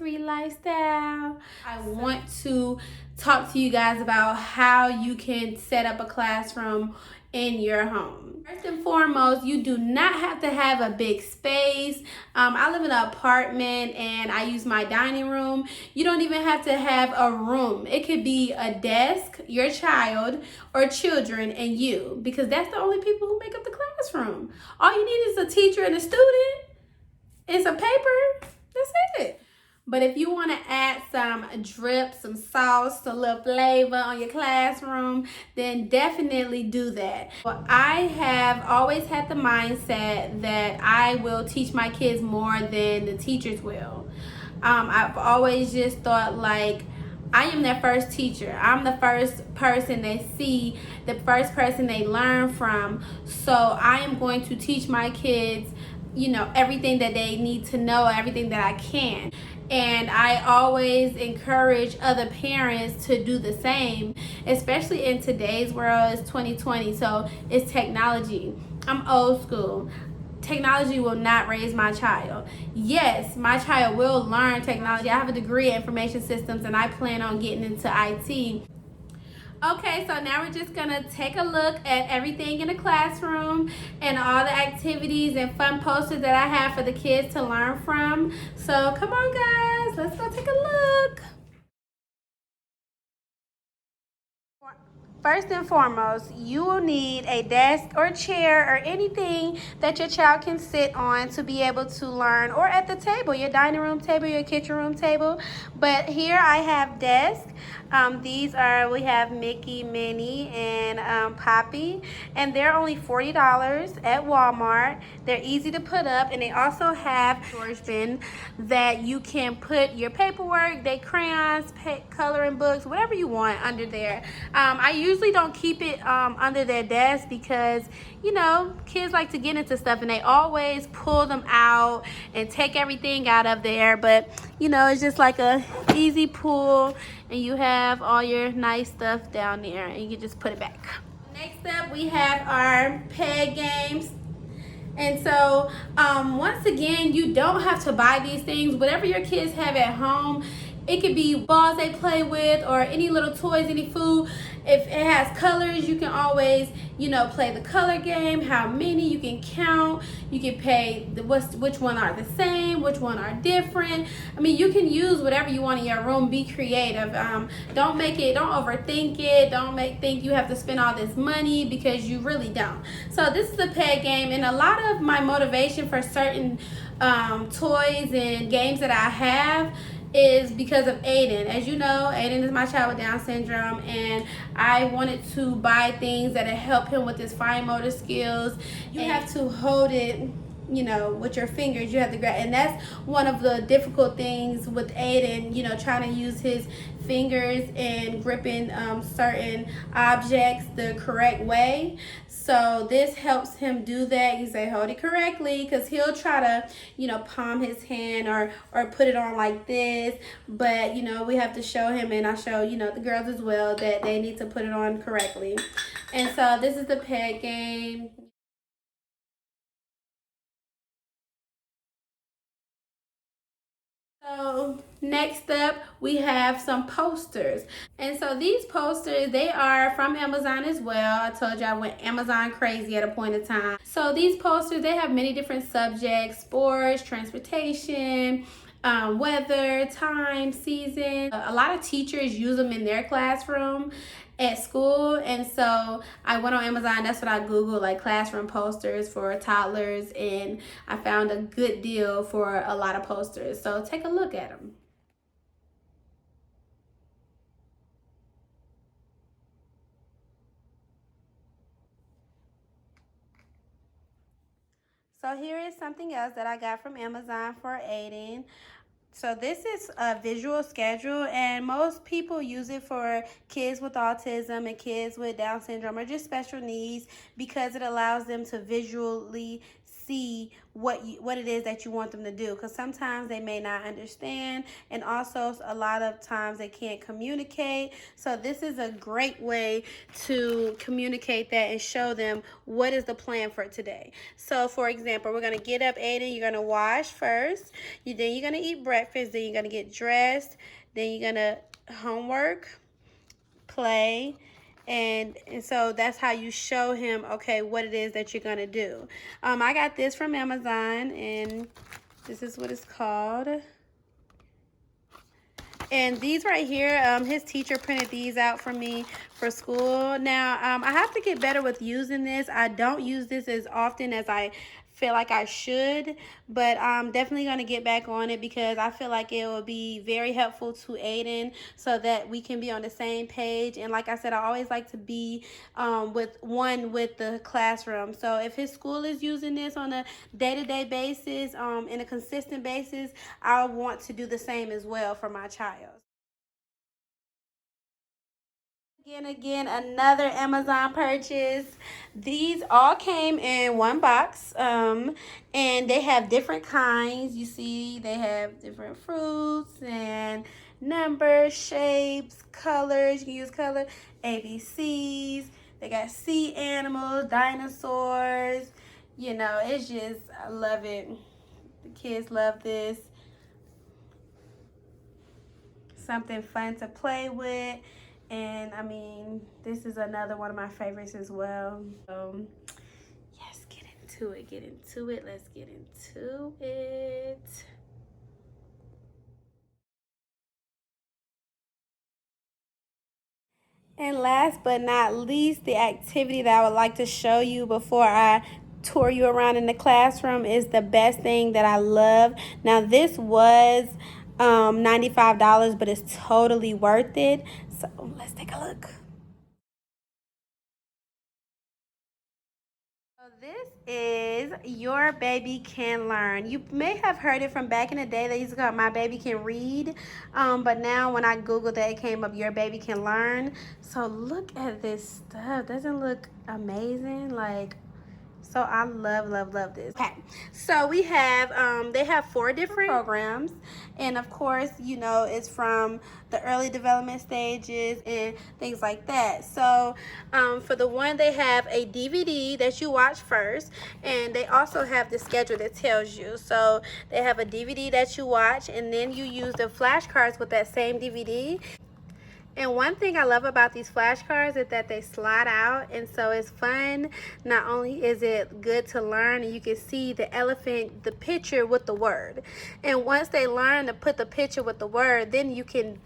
3 lifestyle. I want to talk to you guys about how you can set up a classroom in your home. First and foremost, you do not have to have a big space. I live in an apartment and I use my dining room. You don't even have to have a room. It could be a desk, your child, or children, and you, because that's the only people who make up the classroom. All you need is a teacher and a student. It's a paper. That's it. But if you want to add some drip, some sauce, a little flavor on your classroom, then definitely do that. Well, I have always had the mindset that I will teach my kids more than the teachers will. I've always just thought like, I am their first teacher. I'm the first person they see, the first person they learn from. So I am going to teach my kids, everything that they need to know, everything that I can. And I always encourage other parents to do the same, especially in today's world. It's 2020, so it's technology. I'm old school. Technology will not raise my child. Yes, my child will learn technology. I have a degree in information systems and I plan on getting into IT. Okay, so now we're just gonna take a look at everything in the classroom and all the activities and fun posters that I have for the kids to learn from. So come on guys, let's go take a look. First and foremost, you will need a desk or chair or anything that your child can sit on to be able to learn, or at the table, your dining room table, your kitchen room table. But here I have desks. We have Mickey, Minnie, and Poppy, and they're only $40 at Walmart. They're easy to put up, and they also have storage bin that you can put your paperwork, their crayons, coloring books, whatever you want under there. I usually don't keep it under their desk because, kids like to get into stuff and they always pull them out and take everything out of there. But, it's just like a easy pull and you have all your nice stuff down there and you can just put it back. Next up, we have our peg games. And so, once again, you don't have to buy these things. Whatever your kids have at home, it could be balls they play with or any little toys, any food. If it has colors, you can always, play the color game, how many, you can count, you can pay which one are the same, which one are different. I mean, you can use whatever you want in your room, be creative. Don't overthink it, don't think you have to spend all this money because you really don't. So this is a peg game, and a lot of my motivation for certain toys and games that I have is because of Aiden. As you know, Aiden is my child with Down syndrome, and I wanted to buy things that help him with his fine motor skills. You have to hold it, with your fingers. You have to grab, and that's one of the difficult things with Aiden, trying to use his fingers and gripping certain objects the correct way. So this helps him do that. You say hold it correctly, because he'll try to, palm his hand or put it on like this. But, we have to show him, and I show, the girls as well, that they need to put it on correctly. And so this is the peg game. So next up, we have some posters. And so these posters, they are from Amazon as well. I told you I went Amazon crazy at a point in time. So these posters, they have many different subjects: sports, transportation, weather, time, season. A lot of teachers use them in their classroom at school, and so I went on Amazon. That's what I googled, like classroom posters for toddlers, and I found a good deal for a lot of posters. So take a look at them. So here is something else that I got from Amazon for Aiden. So this is a visual schedule, and most people use it for kids with autism and kids with Down syndrome or just special needs, because it allows them to visually see what it is that you want them to do, because sometimes they may not understand, and also a lot of times they can't communicate. So this is a great way to communicate that and show them what is the plan for today. So for example, we're going to get up, Aiden, you're going to wash first, then you're going to eat breakfast, then you're going to get dressed, then you're going to homework, play, and so that's how you show him, okay, what it is that you're gonna do. I got this from Amazon, and this is what it's called. And these right here, his teacher printed these out for me for school. Now, I have to get better with using this. I don't use this as often as I feel like I should, but I'm definitely going to get back on it, because I feel like it will be very helpful to Aiden, so that we can be on the same page. And like I said, I always like to be with the classroom. So if his school is using this on a day-to-day basis, in a consistent basis, I want to do the same as well for my child. Again, another Amazon purchase. These all came in one box, and they have different kinds. You see, they have different fruits and numbers, shapes, colors. You can use color, ABCs. They got sea animals, dinosaurs. You know, it's just, I love it. The kids love this. Something fun to play with. And I mean, this is another one of my favorites as well. Yes, get into it, let's get into it. And last but not least, the activity that I would like to show you before I tour you around in the classroom is the best thing that I love. Now, this was $95, but it's totally worth it. So let's take a look. So this is Your Baby Can Learn. You may have heard it from back in the day. They used to call it My Baby Can Read. But now when I Googled that, it came up Your Baby Can Learn. So look at this stuff. Doesn't it look amazing? Like, so I love this. Okay, so we have, they have 4 different programs. And of course, you know, it's from the early development stages and things like that. So for the one, they have a DVD that you watch first. And they also have the schedule that tells you. So they have a DVD that you watch, and then you use the flashcards with that same DVD. And one thing I love about these flashcards is that they slide out, and so it's fun. Not only is it good to learn, and you can see the elephant, the picture with the word. And once they learn to put the picture with the word, then you can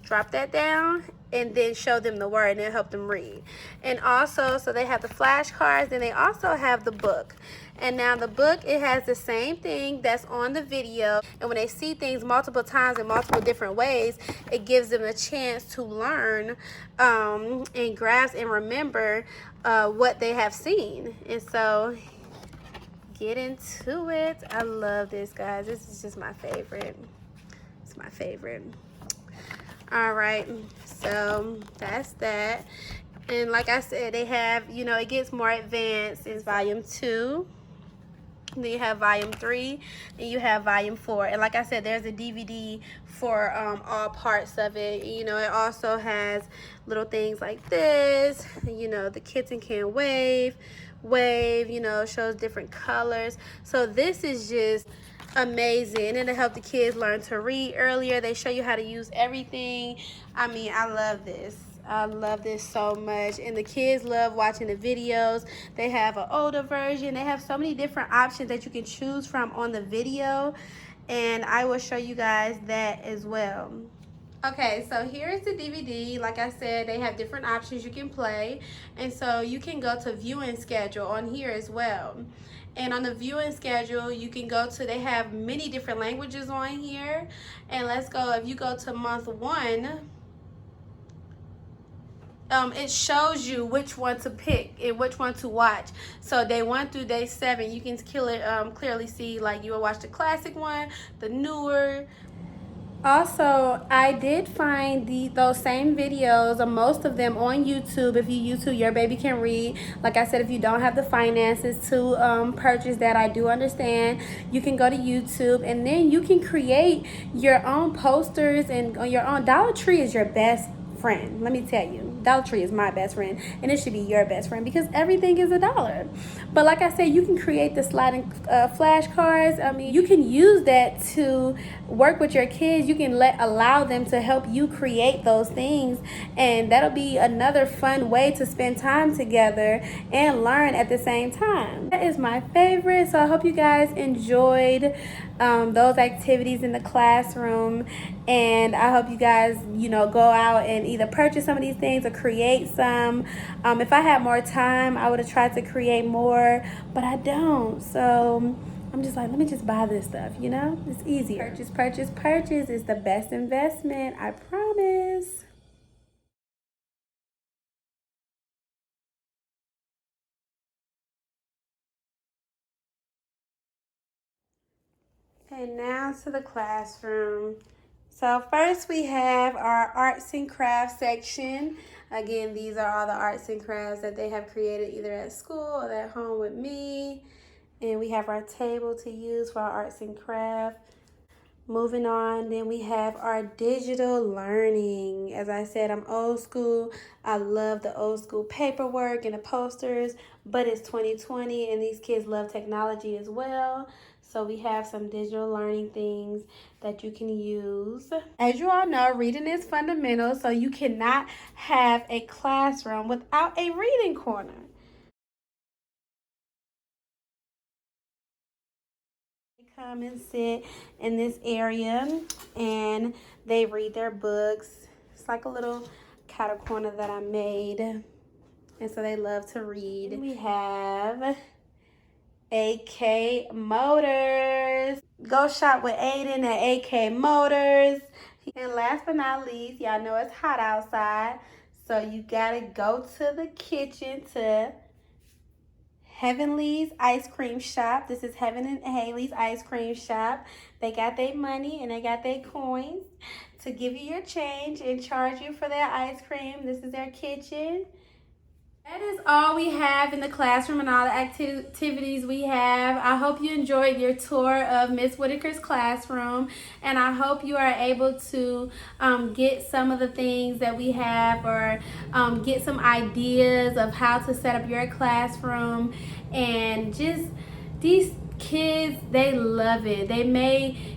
drop that down and then show them the word, and it'll help them read. And also, so they have the flashcards, and they also have the book. And now the book, it has the same thing that's on the video. And when they see things multiple times in multiple different ways, it gives them a chance to learn and grasp and remember what they have seen. And so get into it. I love this, guys. This is just my favorite. It's my favorite. All right, so that's that. And like I said, they have, you know, it gets more advanced. It's volume 2. Then you have volume 3, and you have volume 4. And like I said, there's a DVD for all parts of it. You know, it also has little things like this. You know, the kitten can wave, you know, shows different colors. So this is just amazing, and it'll help the kids learn to read earlier. They show you how to use everything. I mean, I love this. I love this so much, and the kids love watching the videos. They have an older version. They have so many different options that you can choose from on the video, and I will show you guys that as well. Okay, so here's the DVD. Like I said, they have different options you can play, and so you can go to viewing schedule on here as well. And on the viewing schedule, you can go to, they have many different languages on here. And let's go, if you go to month 1, it shows you which one to pick and which one to watch. So day 1 through day 7, you can clearly see, like, you will watch the classic one, the newer, Also, I did find those same videos, or most of them, on YouTube. If you YouTube Your Baby Can Read, like I said, if you don't have the finances to purchase that, I do understand. You can go to YouTube, and then you can create your own posters and your own. Dollar Tree is your best friend. Let me tell you, Dollar Tree is my best friend, and it should be your best friend because everything is $1. But like I said, you can create the sliding flashcards. I mean, you can use that to work with your kids. You can allow them to help you create those things, and that'll be another fun way to spend time together and learn at the same time. That is my favorite. So I hope you guys enjoyed those activities in the classroom, and I hope you guys, go out and either purchase some of these things or create some. If I had more time, I would have tried to create more, but I don't. So I'm just like, let me just buy this stuff, It's easier. Purchase, purchase, purchase is the best investment, I promise. Okay, now to the classroom. So first we have our arts and crafts section. Again, these are all the arts and crafts that they have created either at school or at home with me. And we have our table to use for our arts and crafts. Moving on, then we have our digital learning. As I said, I'm old school. I love the old school paperwork and the posters, but it's 2020 and these kids love technology as well. So we have some digital learning things that you can use. As you all know, reading is fundamental, so you cannot have a classroom without a reading corner. Come and sit in this area and they read their books. It's like a little cattle corner that I made, and so they love to read. We have AK Motors. Go shop with Aiden at AK Motors. And last but not least, y'all know it's hot outside, so you gotta go to the kitchen to Heavenly's Ice Cream Shop. This is Heaven and Haley's Ice Cream Shop. They got their money and they got their coins to give you your change and charge you for their ice cream. This is their kitchen. That is all we have in the classroom and all the activities we have. I hope you enjoyed your tour of Miss Whitaker's classroom, and I hope you are able to get some of the things that we have, or get some ideas of how to set up your classroom. And just these kids, they love it. They may,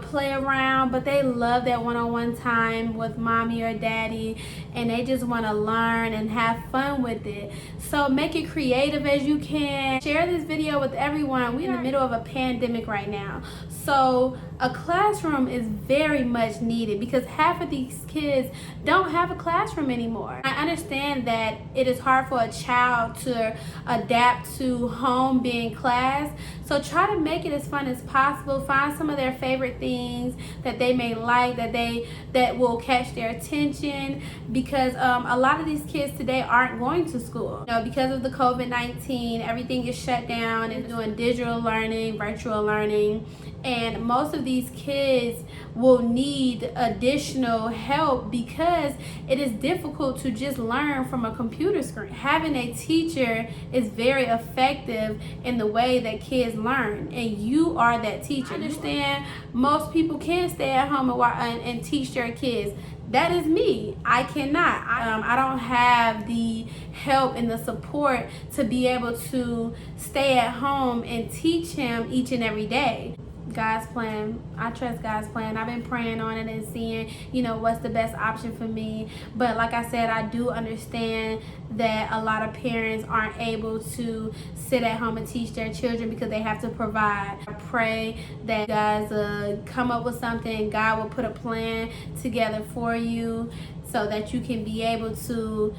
play around, but they love that one-on-one time with mommy or daddy, and they just want to learn and have fun with it. So make it creative as you can. Share this video with everyone. We're in the middle of a pandemic right now, so a classroom is very much needed because half of these kids don't have a classroom anymore. I understand that it is hard for a child to adapt to home being class, so try to make it as fun as possible. Find some of their favorite things that they may like, that will catch their attention, because a lot of these kids today aren't going to school. Because of the COVID-19, everything is shut down and doing digital learning, virtual learning, and most of these kids will need additional help because it is difficult to just learn from a computer screen. Having a teacher is very effective in the way that kids learn, and you are that teacher. I understand most people can't stay at home and teach their kids. That is me. I cannot. I don't have the help and the support to be able to stay at home and teach him each and every day. God's plan. I trust God's plan. I've been praying on it and seeing, what's the best option for me. But like I said, I do understand that a lot of parents aren't able to sit at home and teach their children because they have to provide. I pray that you guys come up with something. God will put a plan together for you so that you can be able to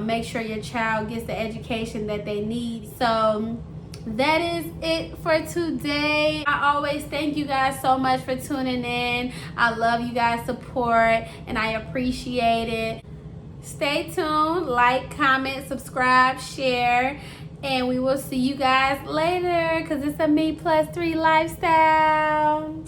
make sure your child gets the education that they need. So that is it for today. I always thank you guys so much for tuning in. I love you guys' support and I appreciate it. Stay tuned, like, comment, subscribe, share, and we will see you guys later because it's a Me+3 lifestyle.